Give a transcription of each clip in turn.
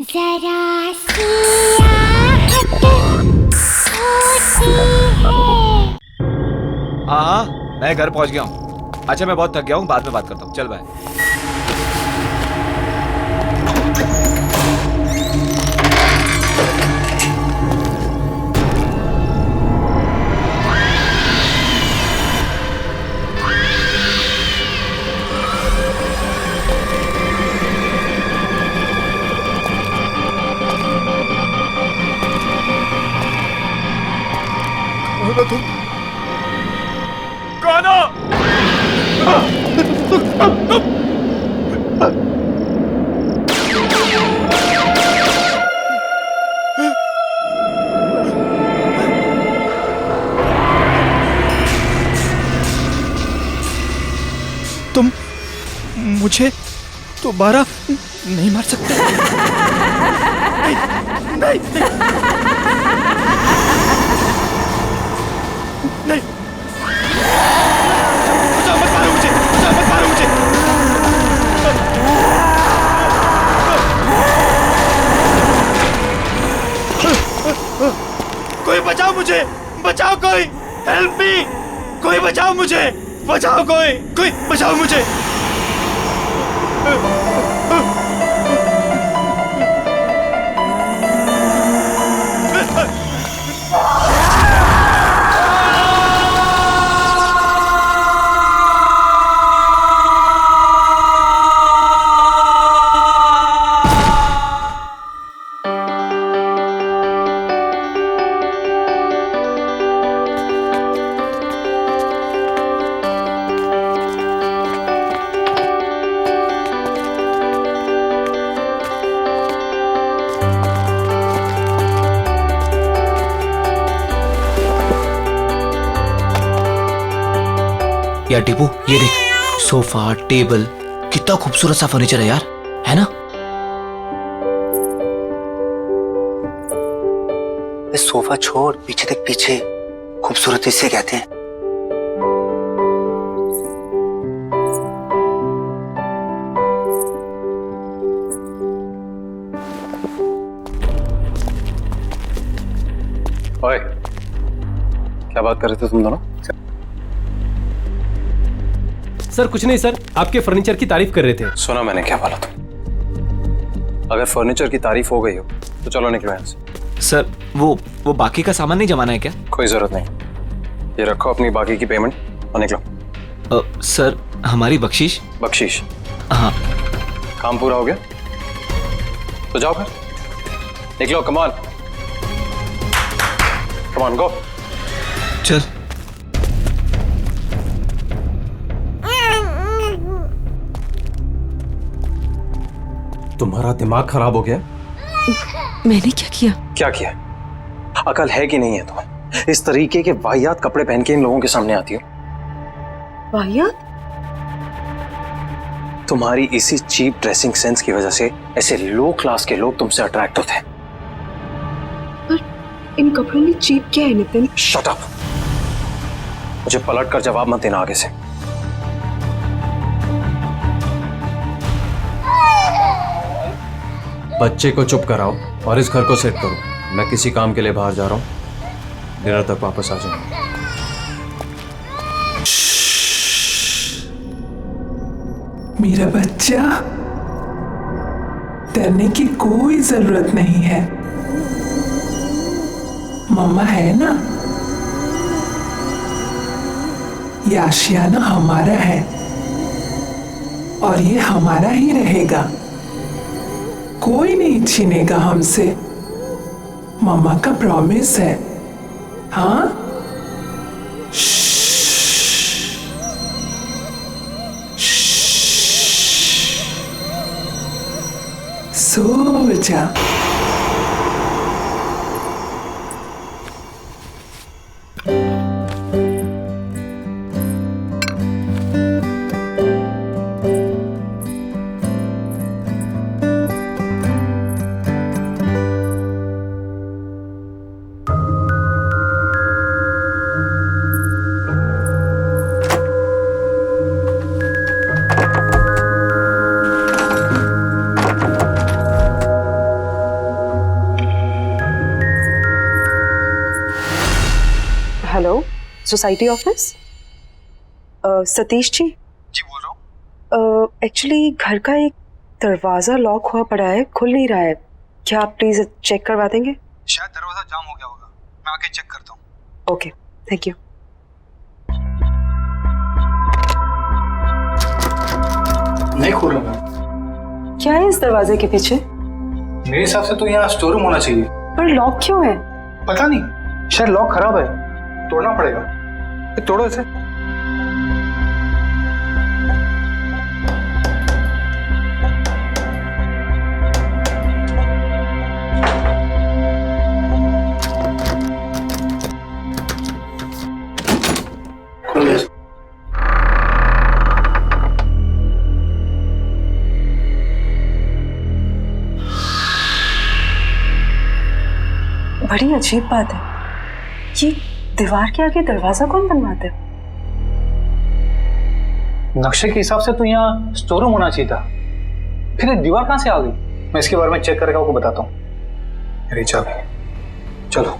जरा सी आहट होती है। हाँ हाँ, मैं घर पहुंच गया हूँ। अच्छा मैं बहुत थक गया हूँ, बाद में बात करता हूँ। चल बाय। गाना तुम मुझे दोबारा नहीं मार सकते। नहीं, नहीं, नहीं, नहीं। बचाओ, मत मारो मुझे, बचाओ, मत मारो मुझे। कोई बचाओ मुझे, बचाओ कोई, हेल्प मी, कोई बचाओ मुझे, बचाओ कोई बचाओ मुझे। यार टीपू, ये देख, सोफा, टेबल, कितना खूबसूरत सा फर्नीचर है यार, है ना? सोफा छोड़, पीछे देख, पीछे खूबसूरती से कहते हैं। ओए, क्या बात कर रहे थे तुम दोनों? सर कुछ नहीं सर, आपके फर्नीचर की तारीफ कर रहे थे। सुना मैंने क्या बोला तुम? अगर फर्नीचर की तारीफ हो गई हो तो चलो निकलो यहाँ से। सर वो बाकी का सामान नहीं जमाना है क्या? कोई जरूरत नहीं, ये रखो अपनी बाकी की पेमेंट और निकलो। सर हमारी बख्शीश? बख्शीश? हाँ। काम पूरा हो गया तो जाओ फिर, निकलो। कमान कमान, गो। चल। तुम्हारा दिमाग खराब हो गया? मैंने क्या किया? क्या किया? अकल है कि नहीं है तुम्हें? इस तरीके के वाहियात कपड़े पहन के इन लोगों के सामने आती हो। वाहियात? तुम्हारी इसी चीप ड्रेसिंग सेंस की वजह से ऐसे लो क्लास के लोग तुमसे अट्रैक्ट होते हैं। पर इन कपड़ों में चीप क्या है नितिन? शट अप, मुझे पलट कर जवाब मत देना आगे से। बच्चे को चुप कराओ और इस घर को सेट करो। मैं किसी काम के लिए बाहर जा रहा हूँ, डिनर तक वापस आ जाऊंगा। मेरा बच्चा, डरने की कोई जरूरत नहीं है, मम्मा है ना। ये आशियाना हमारा है और ये हमारा ही रहेगा, कोई नहीं छीनेगा हमसे, मम्मा का प्रॉमिस है। हाँ, सो जा। Society office? सतीश जी बोल रहा हूँ। एक्चुअली घर का एक दरवाजा लॉक हुआ पड़ा है, खुल नहीं रहा है। क्या आप प्लीज चेक करवा देंगे? शायद दरवाजा जाम हो गया होगा, मैं आके चेक करता हूँ। Okay, thank you. नहीं खुल रहा मैं। क्या है इस दरवाजे के पीछे? मेरे हिसाब से तो यहाँ स्टोर रूम होना चाहिए। पर लॉक क्यों है? पता नहीं, शायद लॉक खराब है, तोड़ना पड़ेगा। तोड़ो इसे। बड़ी अजीब बात है, ये दीवार के आगे दरवाजा कौन बनवाता है? नक्शे के हिसाब से तो यहाँ स्टोर रूम होना चाहिए था, फिर ये दीवार कहाँ से आ गई? मैं इसके बारे में चेक करके आपको बताता हूँ। मेरी चाबी, चलो।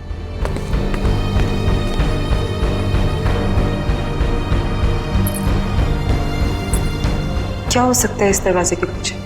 क्या हो सकता है इस दरवाजे के पीछे?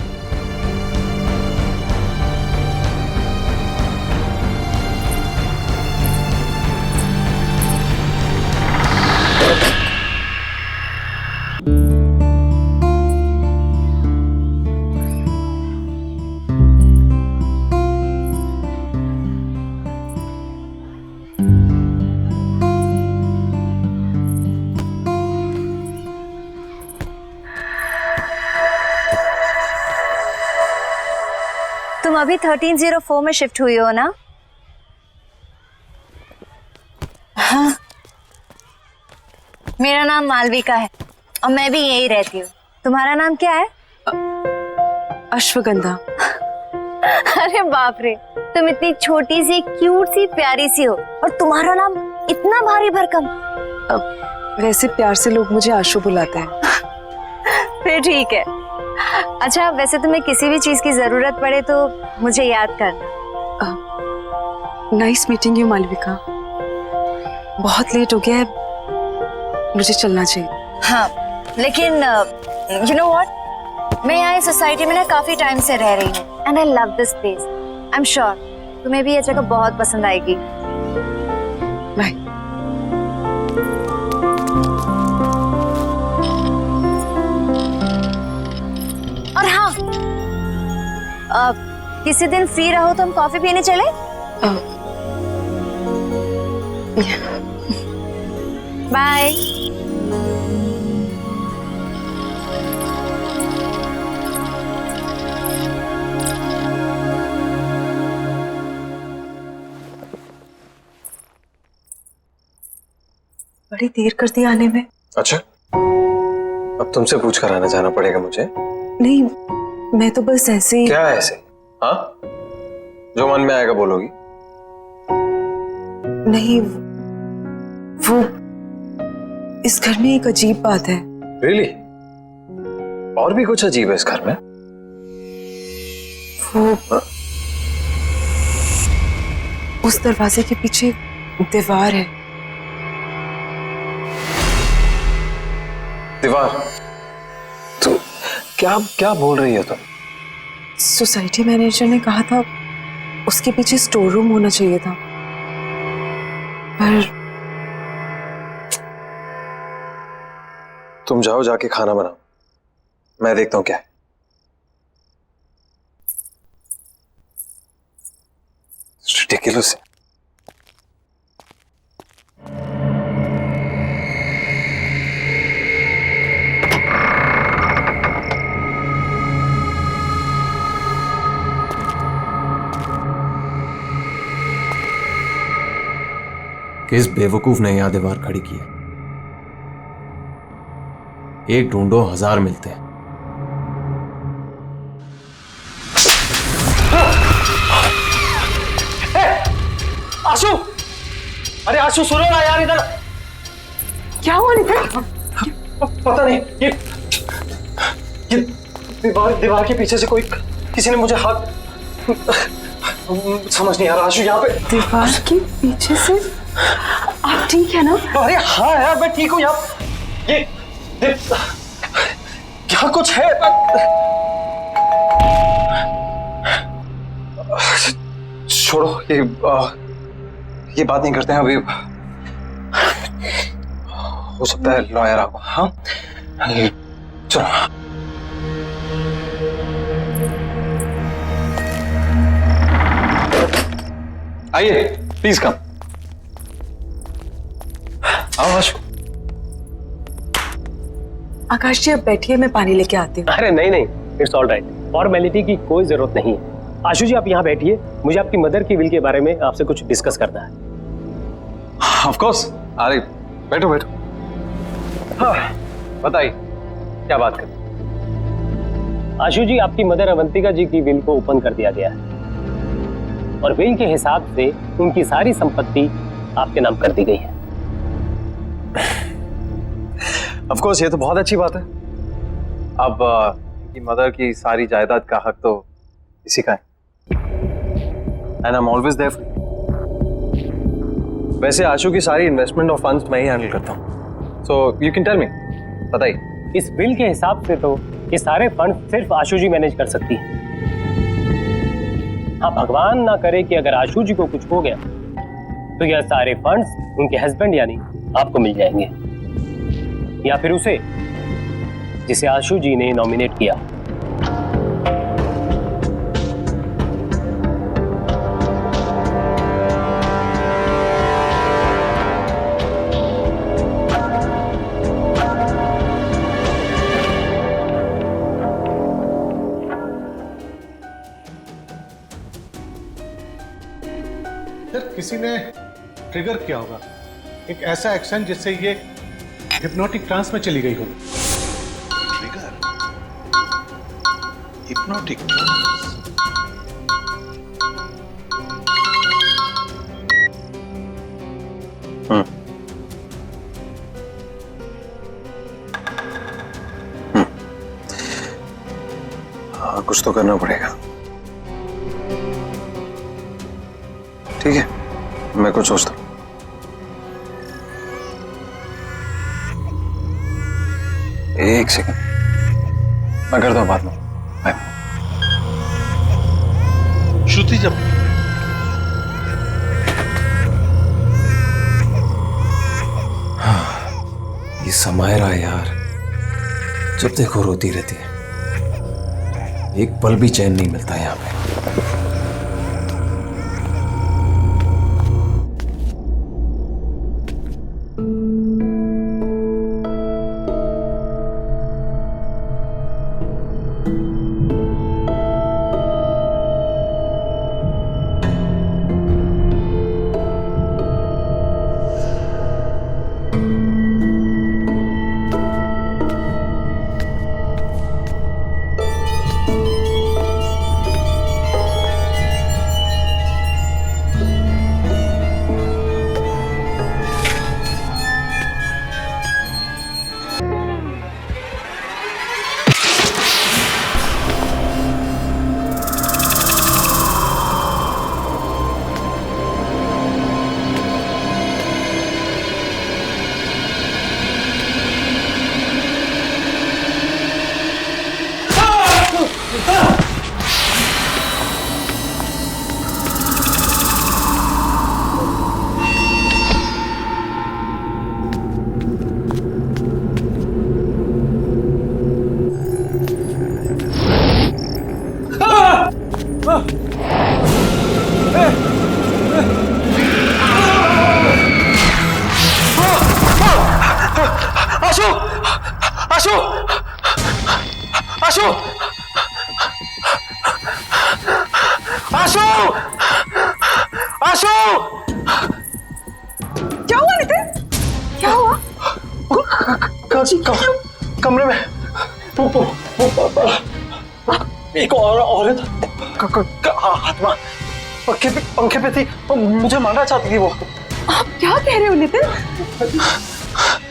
तुम अभी 1304 में शिफ्ट हुई हो ना? हाँ। मेरा नाम मालविका है और मैं भी यही रहती हूँ। तुम्हारा नाम क्या है? अश्वगंधा। अरे बाप रे, तुम इतनी छोटी सी, क्यूट सी, प्यारी सी हो और तुम्हारा नाम इतना भारी भरकम। वैसे प्यार से लोग मुझे आशु बुलाते हैं। फिर ठीक है। अच्छा, वैसे तुम्हें किसी भी चीज की जरूरत पड़े तो मुझे याद करना। Nice meeting you Malavika. बहुत लेट हो गया है, मुझे चलना चाहिए। हाँ, लेकिन यू नो व्हाट, मैं यहाँ इस सोसाइटी में ना काफी टाइम से रह रही हूँ and I love this place. I am sure तुम्हें भी ये जगह बहुत पसंद आएगी। बाय। और हाँ, किसी दिन फ्री रहो तो हम कॉफी पीने चले? बाय। बड़ी देर कर दी आने में। अच्छा, अब तुमसे पूछ कर आना जाना पड़ेगा मुझे? नहीं, मैं तो बस ऐसे ही। क्या ऐसे? हाँ, जो मन में आएगा बोलोगी? नहीं, वो इस घर में एक अजीब बात है। Really? और भी कुछ अजीब है इस घर में? वो उस दरवाजे के पीछे दीवार है। दीवार? तो क्या क्या बोल रही हो तुम? सोसाइटी मैनेजर ने कहा था उसके पीछे स्टोर रूम होना चाहिए था, पर तुम जाओ, जाके खाना बनाओ, मैं देखता हूँ क्या है। Ridiculous. किस बेवकूफ ने यहां दीवार खड़ी की है? एक ढूंढो, 1000 मिलते हैं। आशु, अरे आशु सुनो ना यार, इधर क्या हुआ नितिन? पता नहीं, ये दीवार के पीछे से कोई, किसी ने मुझे हाथ, समझ नहीं आ रहा आशु। यहाँ पे दीवार के पीछे से आप ठीक है ना? अरे हाँ यार मैं ठीक हूँ यार। ये क्या कुछ है? छोड़ो ये बात नहीं करते हैं अभी। हो सकता है लॉयर आपको। हाँ चलो। आइए प्लीज कम। आओ आशु। आकाश जी, अब बैठिए, मैं पानी लेके आती हूँ। अरे नहीं नहीं, इट्स ऑल राइट, फॉर्मेलिटी की कोई जरूरत नहीं है। आशु जी आप यहाँ बैठिए, मुझे आपकी मदर की विल के बारे में आपसे कुछ डिस्कस करना है। Of course. अरे बैठो बैठो। हाँ बताइए क्या बात कर। आशु जी, आपकी मदर अवंतिका जी की विल को ओपन कर दिया गया है और विल के हिसाब से उनकी सारी संपत्ति आपके नाम कर दी गई है। ऑफ कोर्स ये तो बहुत अच्छी बात है। अब की मदर की सारी जायदाद का हक तो इसी का है। And I am always there for you. वैसे आशु की सारी इन्वेस्टमेंट और फंड्स मैं ही हैंडल करता हूँ। So you can tell me, बताइए। इस बिल के हिसाब से तो ये सारे फंड सिर्फ आशु जी मैनेज कर सकती है। हाँ, भगवान ना करे कि अगर आशु जी को कुछ हो गया तो यह सारे फंड्स उनके हस्बैंड यानी आपको मिल जाएंगे, या फिर उसे जिसे आशु जी ने नॉमिनेट किया। किसी ने ट्रिगर किया होगा एक ऐसा एक्शन जिससे ये हिप्नोटिक ट्रांस में चली गई हो। ट्रिगर, हिप्नोटिक हाँ, कुछ तो करना पड़ेगा। ठीक है, मैं कुछ सोचता हूँ। एक सेकंड, मैं करता हूँ बाद में। बाय। श्रुति जब ये समायरा यार, जब देखो रोती रहती है, एक पल भी चैन नहीं मिलता यहाँ पे। क्या हुआ नितिन? क्या हुआ? कमरे में एक औरत आत्मा पंखे पे थी, मुझे मारना चाहती थी वो। आप क्या कह रहे हो नितिन?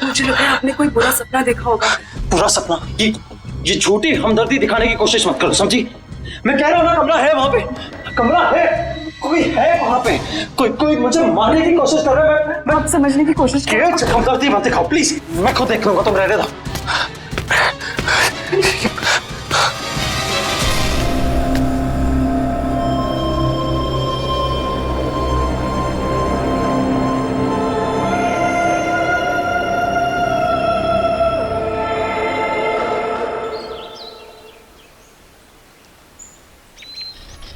मुझे लग रहा है आपने कोई बुरा सपना देखा होगा। बुरा सपना? ये झूठी हमदर्दी दिखाने की कोशिश मत करो, समझी? मैं कह रहा हूँ ना, कमरा है वहां पे, कमरा है। कोई है वहां पे, कोई मुझे मारने की कोशिश कर रहा है। मैं आप समझने की कोशिश करो। हमदर्दी मत दिखाओ प्लीज, मैं खुद देख लूंगा, तुम रहने दो।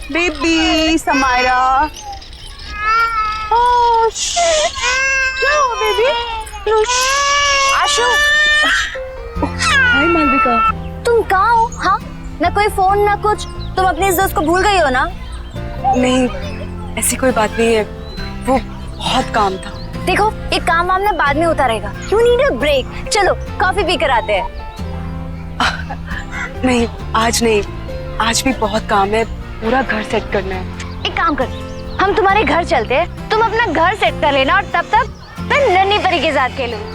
बेबी समायरा, बेबी आशु, हाय मालविका। तुम कहाँ हो? हाँ, ना कोई फोन ना कुछ। तुम अपनी इस दोस्त को भूल गई हो ना? नहीं, ऐसी कोई बात नहीं है, वो बहुत काम था। देखो, ये काम वाम ना बाद में होता रहेगा। You need a break. चलो कॉफी पी कर आते हैं। नहीं, आज नहीं, आज भी बहुत काम है, पूरा घर सेट करना है। एक काम कर, हम तुम्हारे घर चलते हैं, तुम अपना घर सेट कर लेना और तब तक मैं नन्ही परी के साथ खेलूंगी।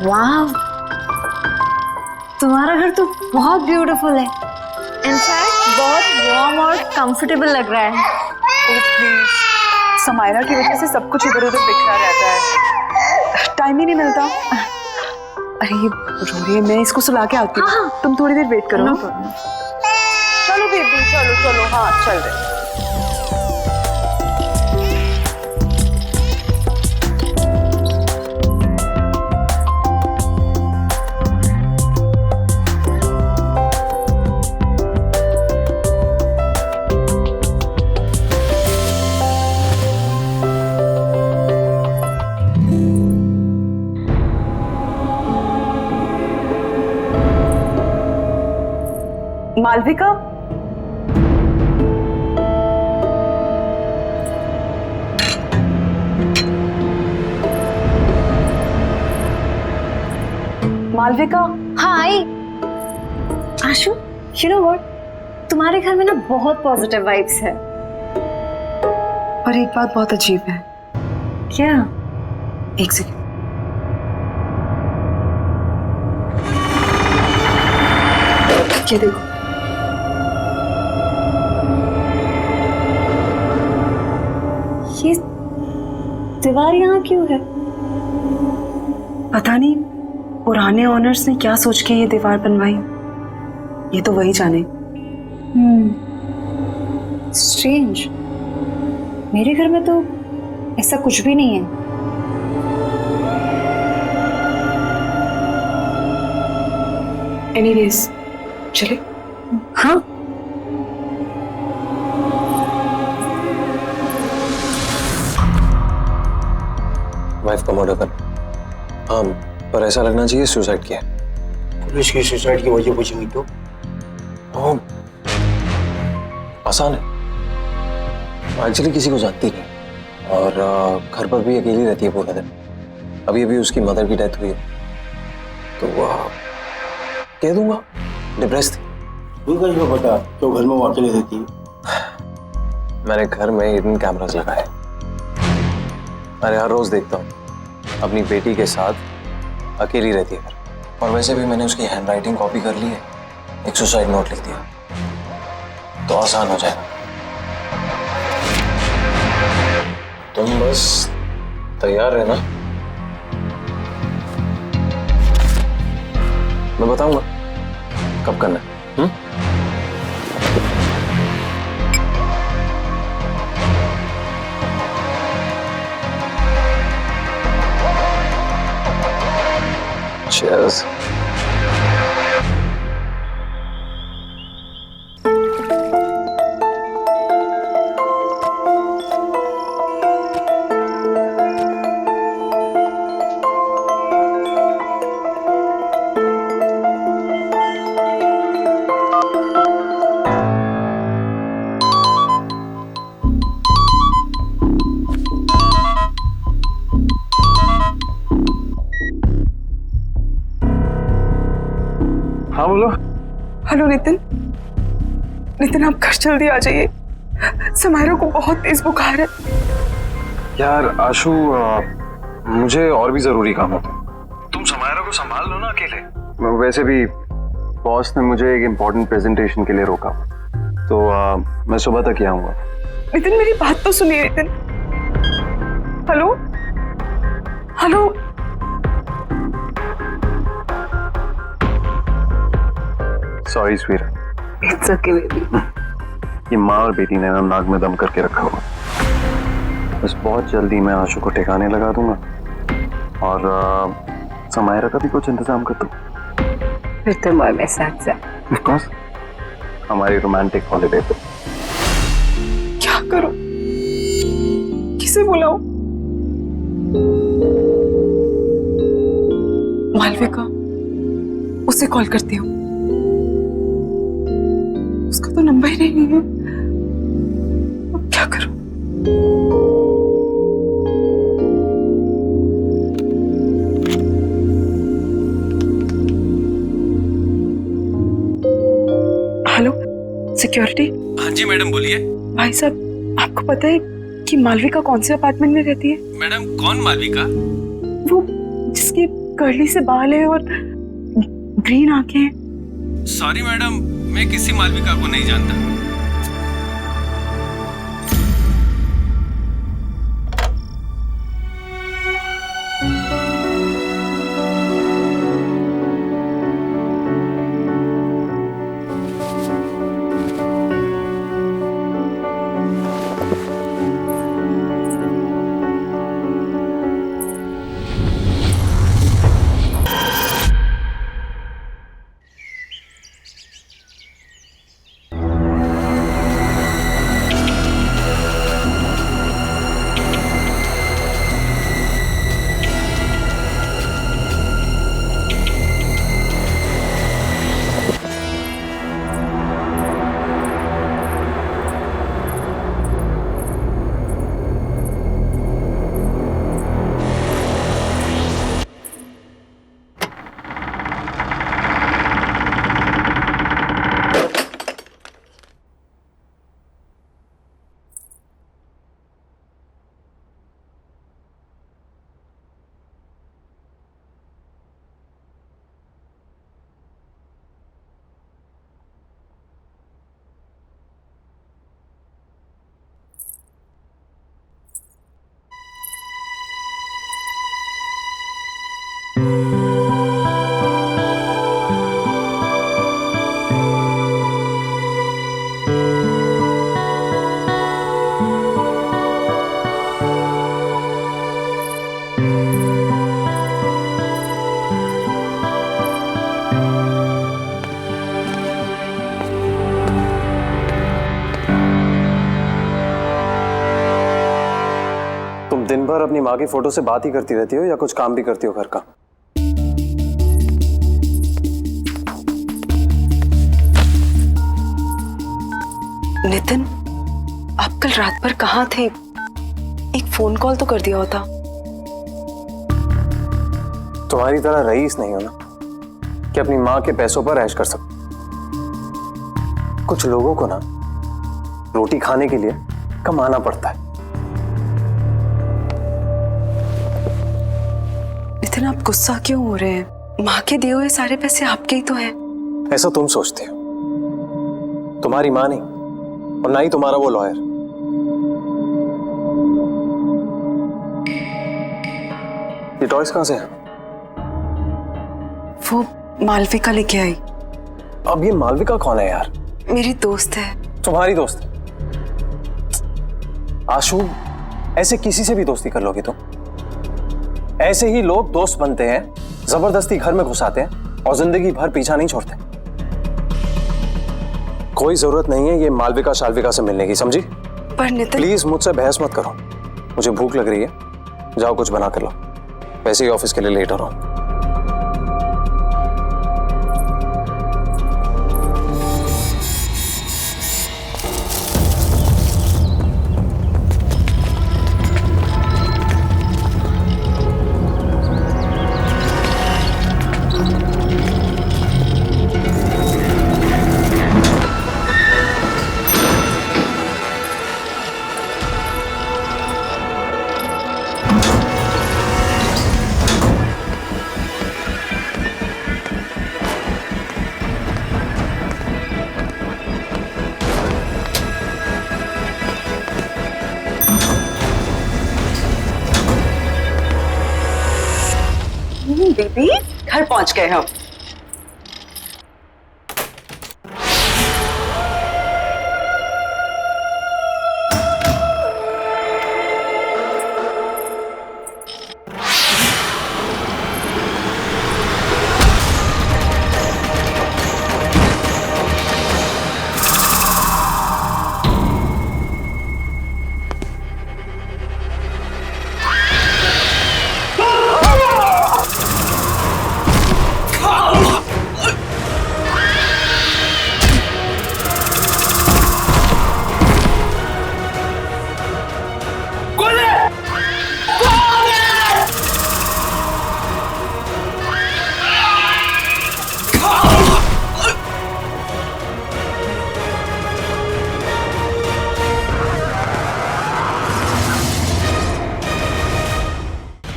वाह, तुम्हारा घर तो बहुत ब्यूटीफुल है। इनफैक्ट बहुत वार्म और कंफर्टेबल लग रहा है। ओह प्लीज, समायरा की वजह से सब कुछ इधर उधर बिखरा रहता है, टाइम ही नहीं मिलता। अरे ये रो रही है, मैं इसको सुला के आती हूँ। हाँ। तुम थोड़ी देर वेट करो। चलो बेबी, चलो चलो, हाँ चल रहे। मालविका, मालविका। हाँ आई। आशु, यू नो व्हाट, तुम्हारे घर में ना बहुत पॉजिटिव वाइब्स है। पर एक बात बहुत अजीब है। क्या? एक सेकंड। ये देखो, ये दीवार यहाँ क्यों है? पता नहीं पुराने ओनर्स ने क्या सोच के ये दीवार बनवाई, ये तो वही जाने। स्ट्रेंज, मेरे घर में तो ऐसा कुछ भी नहीं है। एनीवेज, चले। हाँ, वाइफ का मर्डर कर। हाँ, पर ऐसा लगना चाहिए सुसाइड किया। पुलिस की सुसाइड की वजह पूछेंगी तो? आसान है, एक्चुअली किसी को जानती नहीं और घर पर भी अकेली रहती है पूरा दिन। अभी अभी उसकी मदर की डेथ हुई है, तो कह दूंगा डिप्रेस थी। तू कैसे पता तो घर में वो अकेले रहती है? मैंने घर में हिडन कैमरास लगाए, अरे हर रोज देखता हूँ अपनी बेटी के साथ अकेली रहती है घर। और वैसे भी मैंने उसकी हैंडराइटिंग कॉपी कर ली है, एक सुसाइड नोट लिख दिया तो आसान हो जाएगा। तुम बस तैयार रहना, मैं बताऊंगा कब करना है। Cheers. हाँ बोलो। हेलो नितिन, नितिन आप घर जल्दी आ जाइए, समायरा को बहुत तेज बुखार है। यार आशु, मुझे और भी जरूरी काम होता है, तुम को संभाल लो ना अकेले। वैसे भी बॉस ने मुझे एक इम्पोर्टेंट प्रेजेंटेशन के लिए रोका, तो मैं सुबह तक ही आऊंगा। नितिन मेरी बात तो सुनिए Nitin. Hello hello. Sorry sweet. It's okay baby. ये माँ और बेटी ने ना नाक में दम करके रखा हुआ। बस बहुत जल्दी मैं आशु को ठिकाने लगा दूंगा और समायरा का भी कुछ इंतजाम कर दूं। फिर तुम और मैं साथ साथ। Of course, हमारी रोमांटिक हॉलिडे पे। क्या करूं? किसे बुलाऊं? मालविका, उसे कॉल करती हूँ। उसका तो नंबर ही नहीं है। अब क्या करूं? Hello security. हाँ जी मैडम बोलिए। भाई साहब, आपको पता है कि मालविका कौन से अपार्टमेंट में रहती है? मैडम कौन मालविका? वो जिसकी कर्ली से बाल है और ग्रीन आंखें हैं। सॉरी मैडम, मैं किसी मालविका को नहीं जानता। दिन भर अपनी माँ की फोटो से बात ही करती रहती हो या कुछ काम भी करती हो घर का? नितिन, आप कल रात भर कहाँ थे? एक फोन कॉल तो कर दिया होता। तुम्हारी तरह रईस नहीं हो ना कि अपनी माँ के पैसों पर ऐश कर सको। कुछ लोगों को ना रोटी खाने के लिए कमाना पड़ता है। नितिन, आप गुस्सा क्यों हो रहे हैं? माँ के दिए हुए सारे पैसे आपके ही तो हैं। ऐसा तुम सोचते हो, तुम्हारी माँ नहीं और ना ही तुम्हारा वो लॉयर। ये टॉयज कहां से है? वो मालविका लेके आई। अब ये मालविका कौन है यार? मेरी दोस्त है। तुम्हारी दोस्त? आशु, ऐसे किसी से भी दोस्ती कर लोगे तुम? ऐसे ही लोग दोस्त बनते हैं, जबरदस्ती घर में घुसाते हैं और जिंदगी भर पीछा नहीं छोड़ते। कोई जरूरत नहीं है ये मालविका शालविका से मिलने की, समझी? पर नितिन, प्लीज मुझसे बहस मत करो। मुझे भूख लग रही है, जाओ कुछ बना कर लो। वैसे ही ऑफिस के लिए लेट हो रहा हूं। बेबी, घर पहुंच गए हम।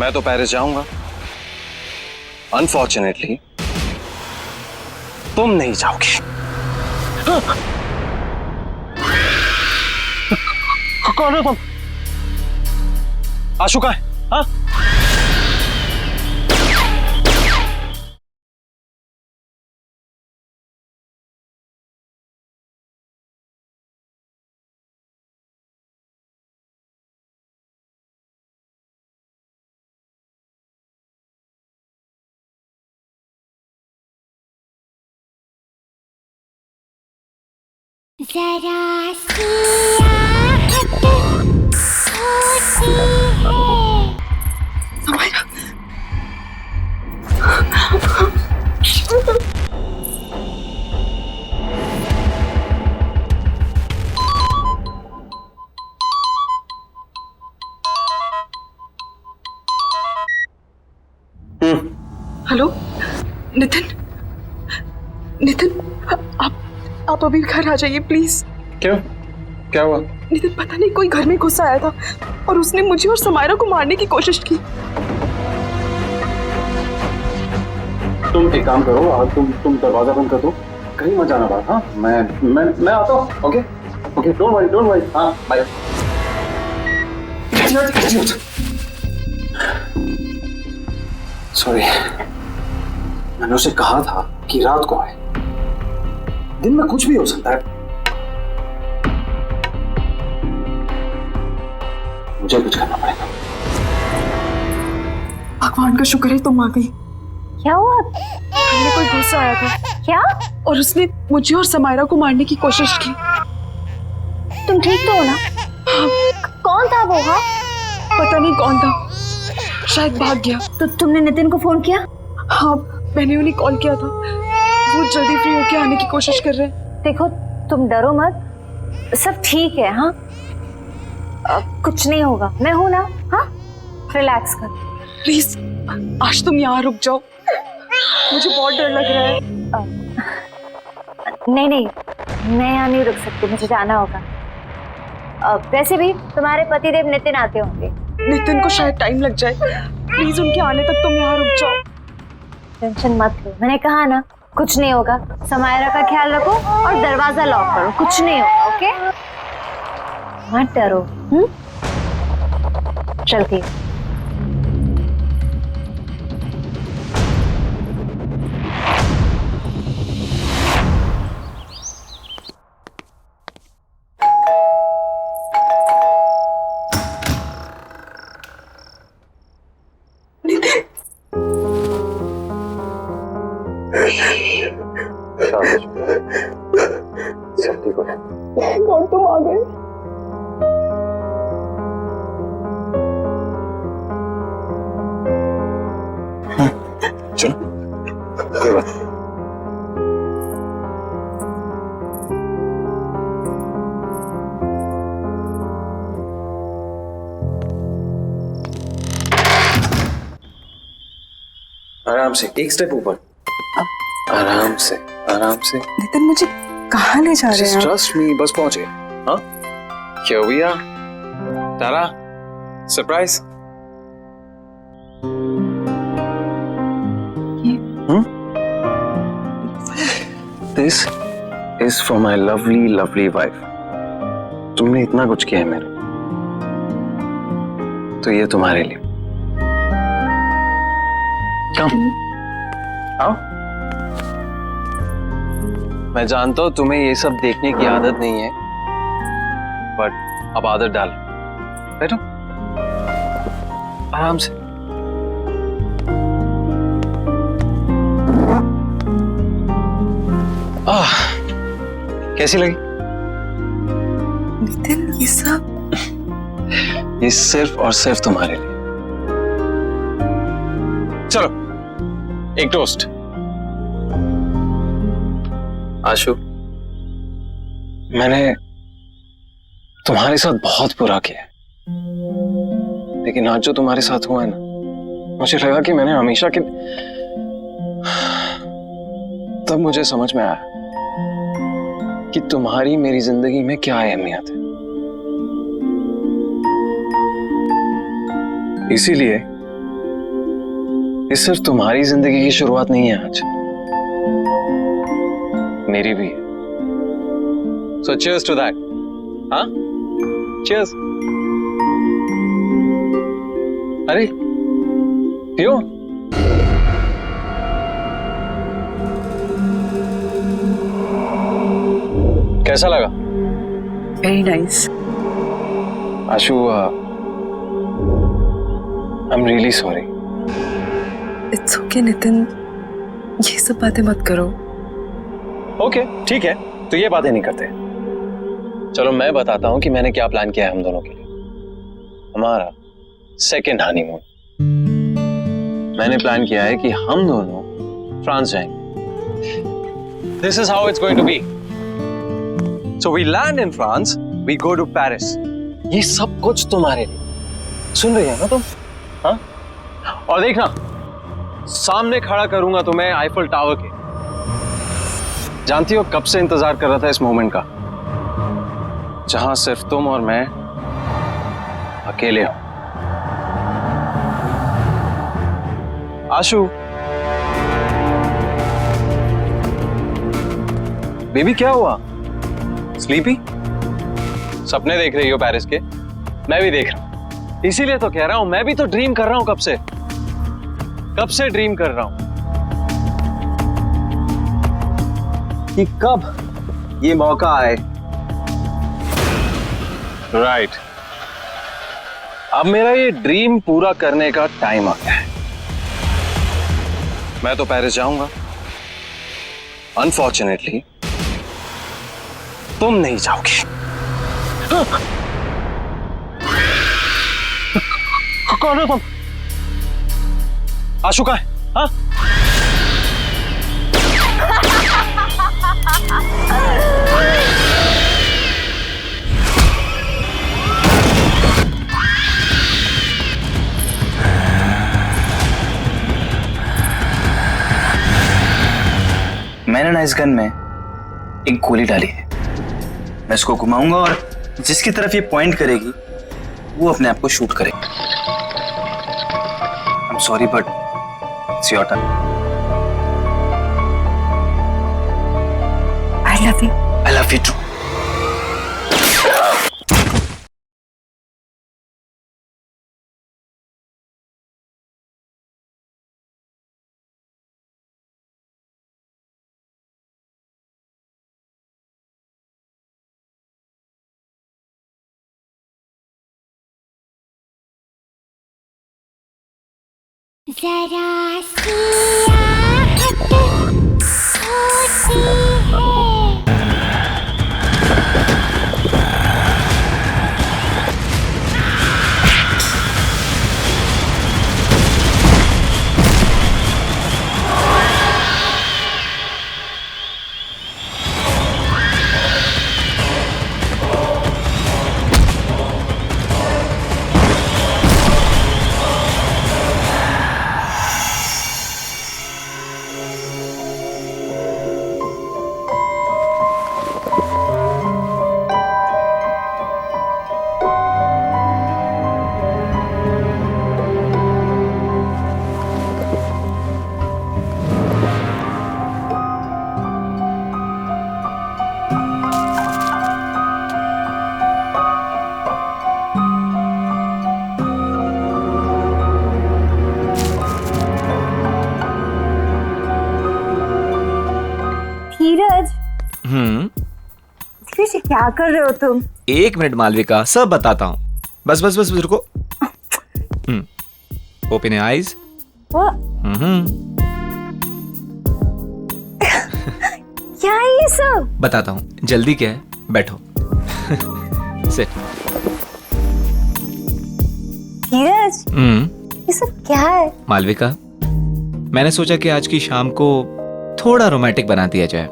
मैं तो पेरिस जाऊंगा। अनफॉर्चुनेटली तुम नहीं जाओगे। कौन हो तुम? आशु कहाँ है? हाँ? जरा सी आहट होती है। समायरा, हेलो नितिन, नितिन आप अभी घर आ जाइए प्लीज। क्यों? क्या हुआ? नितिन पता नहीं कोई घर में घुस आया था और उसने मुझे और समायरा को मारने की कोशिश की। तुम एक काम करो, आज तुम दरवाजा बंद कर दो, कहीं मत जाना बात। हाँ, मैं आता हूँ। Okay okay, don't worry. हाँ बाय। सॉरी, मैंने उसे कहा था कि रात को आए। दिन में कुछ भी हो सकता है। मुझे कुछ करना पड़ेगा। भगवान का शुक्र है तुम आ गई। क्या हुआ? हमने कोई घुस आया था। क्या? और उसने मुझे और समायरा को मारने की कोशिश की। तुम ठीक तो हो ना? कौन था वो? हाँ, पता नहीं कौन था, शायद भाग गया। तो तुमने नितिन को फोन किया? हाँ, मैंने उन्हें कॉल किया था। वो जल्दी फ्री होके आने की कोशिश कर रहे हैं। देखो तुम डरो मत, सब ठीक है। हाँ, कुछ नहीं होगा, मैं हूं ना। हाँ, रिलैक्स कर। प्लीज आज तुम यहाँ रुक जाओ, मुझे बहुत डर लग रहा है। नहीं, मैं यहाँ नहीं रुक सकती, मुझे जाना होगा। वैसे भी तुम्हारे पतिदेव नितिन आते होंगे। नितिन को शायद टाइम लग जाए, प्लीज उनके आने तक तुम यहाँ रुक जाओ। टेंशन मत लो, मैंने कहा ना कुछ नहीं होगा। समायरा का ख्याल रखो और दरवाजा लॉक करो, कुछ नहीं होगा। ओके, मत डरो। चलती हूँ। कौन तुम आ गए? चलो, कोई बात। आराम से, एक स्टेप ऊपर। आराम से, आराम से। नितिन मुझे कहाँ ले जा रहे हैं? ट्रस्ट मी, बस पहुंचे। हाँ, क्या भैया? तारा, surprise. This is for my lovely, lovely wife. तुमने इतना कुछ किया है मेरे, तो ये तुम्हारे लिए। कम आओ। मैं जानता हूं तुम्हें ये सब देखने की आदत नहीं है, बट अब आदत डाल। बैठो आराम से। कैसी लगी? नितिन, ये सब ये सिर्फ और सिर्फ तुम्हारे लिए। चलो एक टोस्ट। आशु, मैंने तुम्हारे साथ बहुत बुरा किया, लेकिन आज जो तुम्हारे साथ हुआ है ना, मुझे लगा कि मैंने हमेशा के तब मुझे समझ में आया कि तुम्हारी मेरी जिंदगी में क्या अहमियत है। इसीलिए ये सिर्फ तुम्हारी जिंदगी की शुरुआत नहीं है आज, मेरी भी है। सो cheers to that. हाँ? Cheers. अरे पियो। कैसा लगा? Very nice. Ashu, I am really sorry. It's okay Nitin, ये सब बातें मत करो। ओके ठीक है, तो ये बातें नहीं करते। चलो मैं बताता हूं कि मैंने क्या प्लान किया है हम दोनों के लिए। हमारा सेकेंड हनीमून। मैंने प्लान किया है कि हम दोनों फ्रांस जाएंगे। This is how it's going to be. So we land in France, we go to Paris. ये सब कुछ तुम्हारे लिए। सुन रही है ना तुम? हाँ? और देखना, सामने खड़ा करूंगा तुम्हें आईफल टावर के। जानती हो कब से इंतजार कर रहा था इस मोमेंट का, जहां सिर्फ तुम और मैं अकेले हो। आशु, बेबी क्या हुआ? स्लीपी? सपने देख रही हो पेरिस के? मैं भी देख रहा हूं, इसीलिए तो कह रहा हूं, मैं भी तो ड्रीम कर रहा हूं। कब से ड्रीम कर रहा हूं कि कब ये मौका आए। राइट, अब मेरा ये ड्रीम पूरा करने का टाइम आ गया है। मैं तो पेरिस जाऊंगा, अनफॉर्चुनेटली तुम नहीं जाओगे। कौन हो तुम? आशु का है? हाँ? मैंने ना इस गन में एक गोली डाली है। मैं इसको घुमाऊंगा और जिसकी तरफ ये पॉइंट करेगी वो अपने आप को शूट करेगा। I am sorry but it's your turn. I love you. I love you too. जरा सी आहट होती है। क्या कर रहे हो तुम? 1 मिनट मालविका, सब बताता हूँ। बस बस बस बस रुको। Open your eyes. क्या है ये सब? बताता हूँ, जल्दी क्या है, बैठो। सिट। धीरज, ये सब क्या है? मालविका, मैंने सोचा कि आज की शाम को थोड़ा रोमांटिक बना दिया जाए।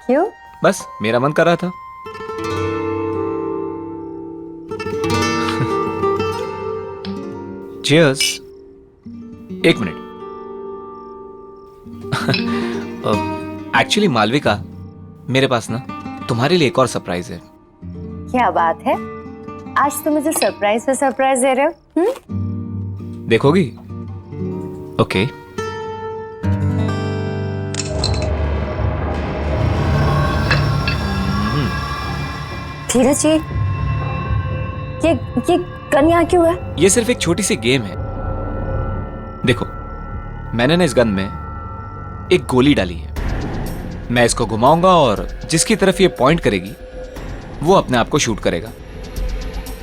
क्यों? बस मेरा मन कर रहा था। Cheers। 1 मिनट। एक्चुअली मालविका, मेरे पास ना तुम्हारे लिए एक और सरप्राइज है। क्या बात है? आज तुम मुझे सरप्राइज पे सरप्राइज दे रहे हो? देखोगी? ओके। धीरज जी, ये गन यहाँ क्यों है? ये सिर्फ एक छोटी सी गेम है। देखो, मैंने ना इस गन में एक गोली डाली है। मैं इसको घुमाऊंगा और जिसकी तरफ ये पॉइंट करेगी वो अपने आप को शूट करेगा।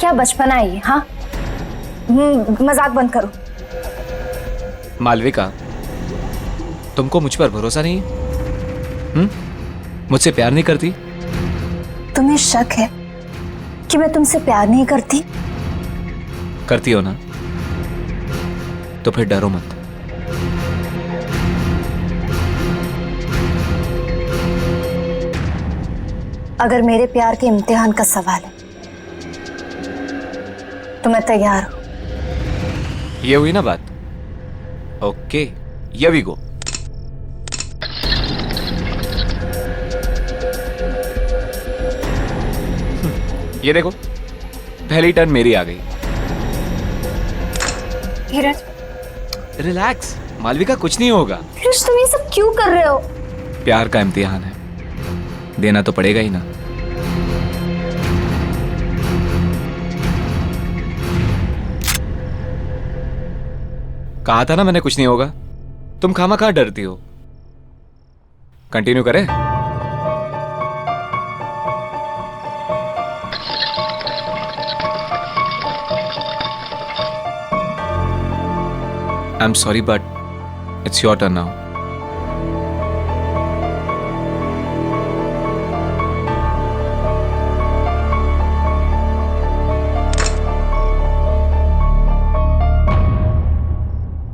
क्या बचपना है ये? हाँ, मजाक बंद करो। मालविका, तुमको मुझ पर भरोसा नहीं है? मुझसे प्यार नहीं करती? तुम्हें शक है कि मैं तुमसे प्यार नहीं करती? करती हो ना? तो फिर डरो मत। अगर मेरे प्यार के इम्तिहान का सवाल है तो मैं तैयार हूं। ये हुई ना बात? Okay, here we go. ये देखो, पहली टर्न मेरी आ गई। धीरज, रिलैक्स मालविका, कुछ नहीं होगा। धीरज, तुम ये सब क्यों कर रहे हो? प्यार का इम्तिहान है, देना तो पड़ेगा ही ना। कहा था ना मैंने कुछ नहीं होगा। तुम खामा डरती हो। कंटिन्यू करें? I'm sorry, but it's your turn now.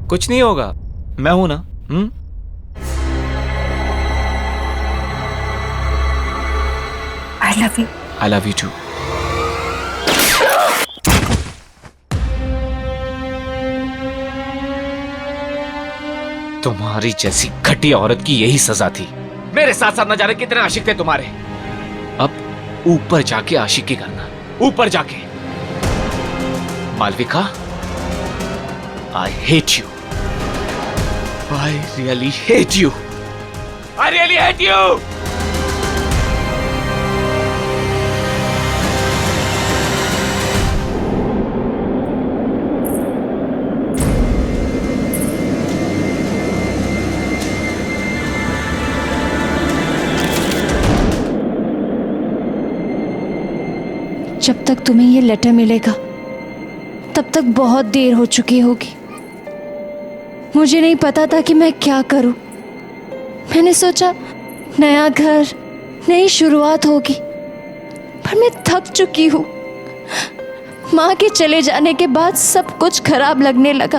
कुछ नहीं होगा, मैं हूं ना। I love you. I love you too. तुम्हारी जैसी घटिया औरत की यही सजा थी। मेरे साथ साथ न जाने कितने आशिक थे तुम्हारे। अब ऊपर जाके आशिकी करना, ऊपर जाके। Malvika, I hate you. I really hate you. I really hate you. जब तक तुम्हें ये लेटर मिलेगा तब तक बहुत देर हो चुकी होगी। मुझे नहीं पता था कि मैं क्या करूं। मैंने सोचा नया घर, नई शुरुआत होगी, पर मैं थक चुकी हूं। माँ के चले जाने के बाद सब कुछ खराब लगने लगा।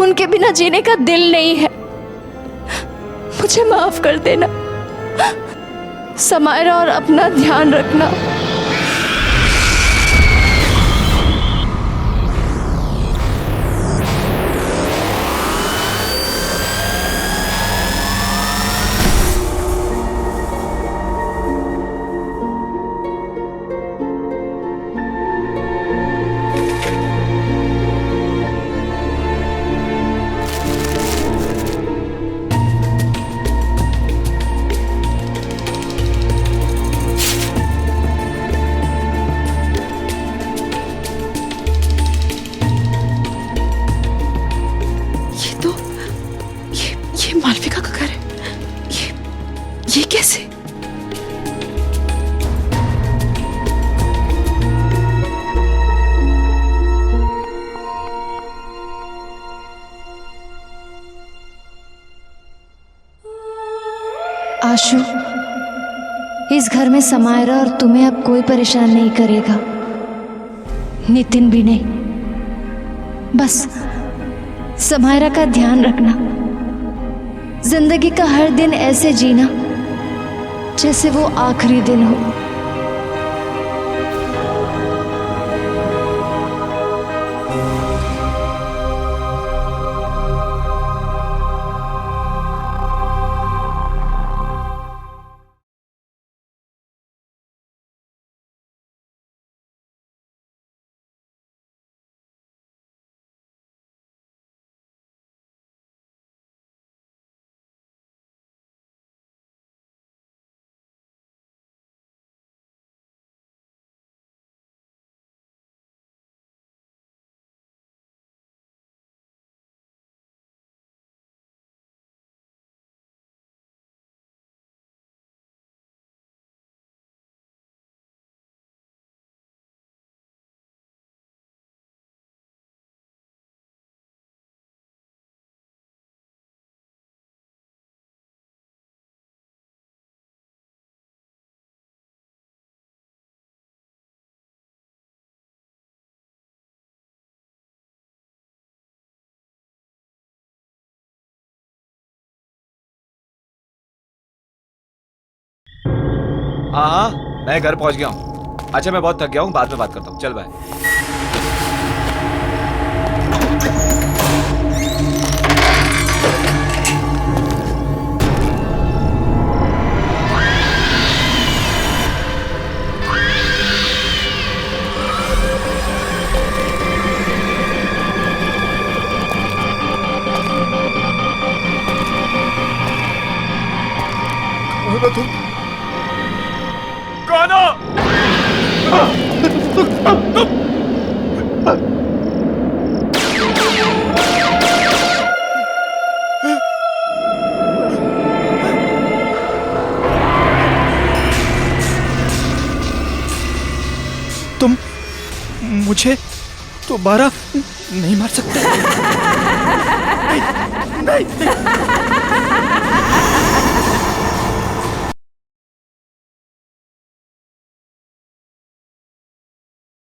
उनके बिना जीने का दिल नहीं है। मुझे माफ कर देना समायरा, और अपना ध्यान रखना। आशु, इस घर में समायरा और तुम्हें अब कोई परेशान नहीं करेगा, नितिन भी नहीं। बस समायरा का ध्यान रखना, जिंदगी का हर दिन ऐसे जीना जैसे वो आखिरी दिन हो। हाँ हाँ, मैं घर पहुंच गया हूँ। अच्छा मैं बहुत थक गया हूँ, बाद में बात करता हूँ। चल बाय। तुम मुझे दोबारा नहीं मार सकते। नहीं, नहीं, नहीं।